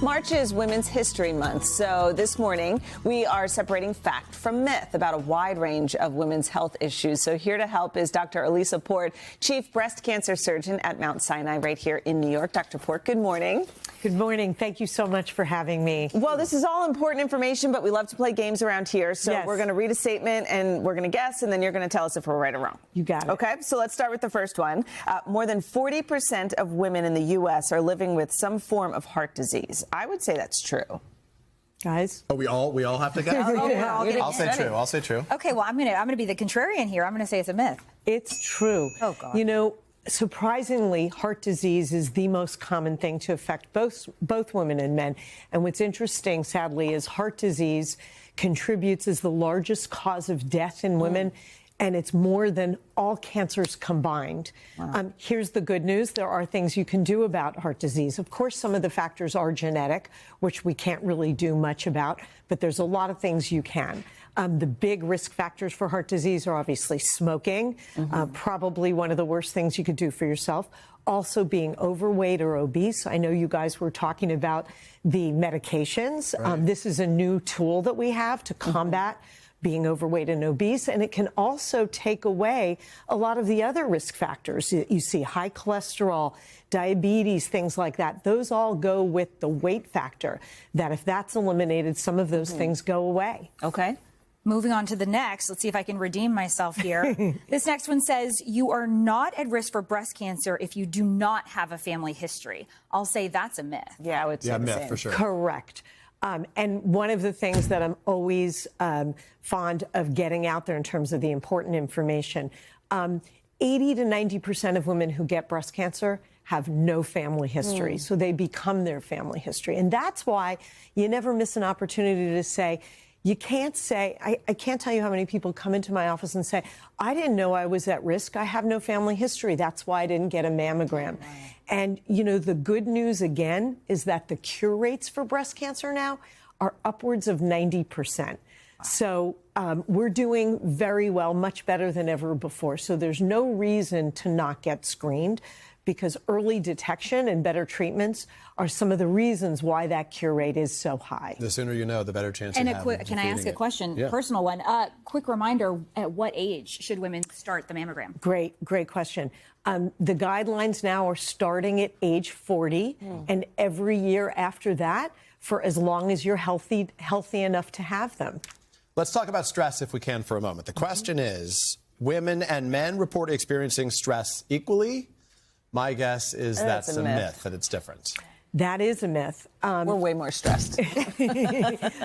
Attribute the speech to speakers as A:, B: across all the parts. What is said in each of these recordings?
A: March is Women's History Month, so this morning we are separating fact from myth about a wide range of women's health issues. So here to help is Dr. Elisa Port, Chief Breast Cancer Surgeon at Mount Sinai right here in New York. Dr. Port, good morning.
B: Good morning. Thank you so much for having me.
A: Well, this is all important information, but we love to play games around here. So
B: yes.
A: We're going to read a statement and we're going to guess, and then you're going to tell us if we're right or wrong.
B: You got it.
A: Okay, so let's start with the first one. More than 40% of women in the U.S. are living with some form of heart disease. I would say that's true.
B: Guys?
C: Oh, we all have to guess? I'll say true.
D: Okay, well, I'm gonna be the contrarian here. I'm gonna say it's a myth.
B: It's true.
D: Oh, God.
B: You know, surprisingly, heart disease is the most common thing to affect both women and men. And what's interesting, sadly, is heart disease contributes as the largest cause of death in women. And it's more than all cancers combined. Wow. Here's the good news. There are things you can do about heart disease. Of course, some of the factors are genetic, which we can't really do much about, but there's a lot of things you can. The big risk factors for heart disease are obviously smoking, probably one of the worst things you could do for yourself. Also being overweight or obese. I know you guys were talking about the medications. Right. This is a new tool that we have to combat being overweight and obese, and it can also take away a lot of the other risk factors. You see high cholesterol, diabetes, things like that. Those all go with the weight factor, that if that's eliminated, some of those things go away.
A: Okay.
D: Moving on to the next, let's see if I can redeem myself here. This next one says, you are not at risk for breast cancer if you do not have a family history. I'll say that's a myth.
A: Yeah, I would say
C: myth
A: same.
C: For sure.
B: Correct. And one of the things that I'm always fond of getting out there in terms of the important information, 80 to 90% of women who get breast cancer have no family history. So they become their family history. And that's why you never miss an opportunity to say, you can't say, I can't tell you how many people come into my office and say, I didn't know I was at risk. I have no family history. That's why I didn't get a mammogram. And, you know, the good news, again, is that the cure rates for breast cancer now are upwards of 90%. So we're doing very well, much better than ever before. So there's no reason to not get screened, because early detection and better treatments are some of the reasons why that cure rate is so high.
C: The sooner you know, the better chance
D: and
C: you have.
D: Can I ask a question? Yeah. Personal one. Quick reminder, at what age should women start the mammogram?
B: Great question. The guidelines now are starting at age 40, and every year after that, for as long as you're healthy enough to have them.
C: Let's talk about stress if we can for a moment. The question is, women and men report experiencing stress equally? My guess is that's a myth, that it's different.
B: That is a myth.
A: We're way more stressed.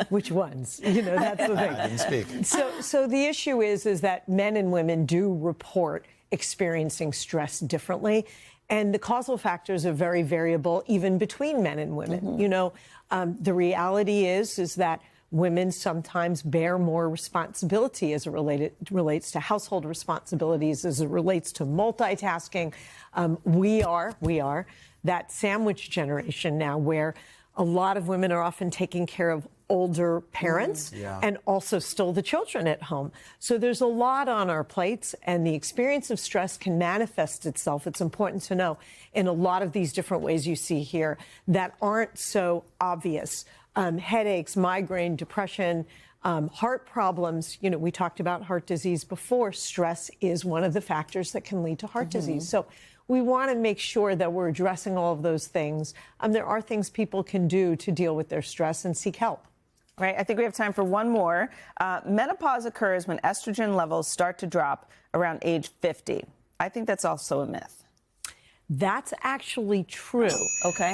B: Which ones? You know, that's the thing.
C: I didn't speak.
B: So the issue is that men and women do report experiencing stress differently. And the causal factors are very variable, even between men and women. You know, the reality is that women sometimes bear more responsibility as it relates to household responsibilities, as it relates to multitasking. We are that sandwich generation now where a lot of women are often taking care of older parents and also still the children at home. So there's a lot on our plates, and the experience of stress can manifest itself, it's important to know, in a lot of these different ways you see here that aren't so obvious. Headaches, migraine, depression, heart problems. You know, we talked about heart disease before. Stress is one of the factors that can lead to heart disease. So we want to make sure that we're addressing all of those things. There are things people can do to deal with their stress and seek help.
A: Right. I think we have time for one more. Menopause occurs when estrogen levels start to drop around age 50. I think that's also a myth.
B: That's actually true.
A: Okay.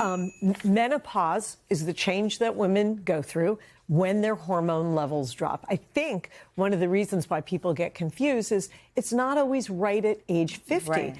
B: Menopause is the change that women go through when their hormone levels drop. I think one of the reasons why people get confused is it's not always right at age 50.
A: Right.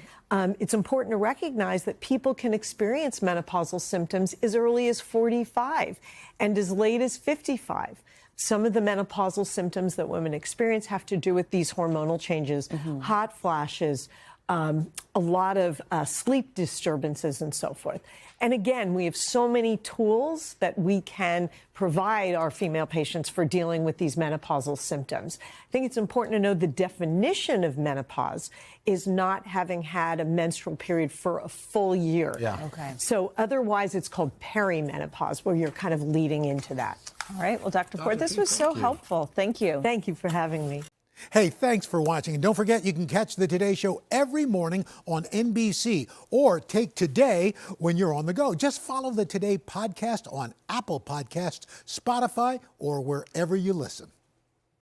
B: It's important to recognize that people can experience menopausal symptoms as early as 45 and as late as 55. Some of the menopausal symptoms that women experience have to do with these hormonal changes, hot flashes, a lot of sleep disturbances and so forth. And again, we have so many tools that we can provide our female patients for dealing with these menopausal symptoms. I think it's important to know the definition of menopause is not having had a menstrual period for a full year.
C: Yeah.
A: Okay.
B: So otherwise, it's called perimenopause, where you're kind of leading into that.
A: All right. Well, Dr. Port, this was so helpful. Thank you.
B: Thank you for having me.
E: Hey, thanks for watching. And don't forget, you can catch the Today Show every morning on NBC or take Today when you're on the go. Just follow the Today podcast on Apple Podcasts, Spotify, or wherever you listen.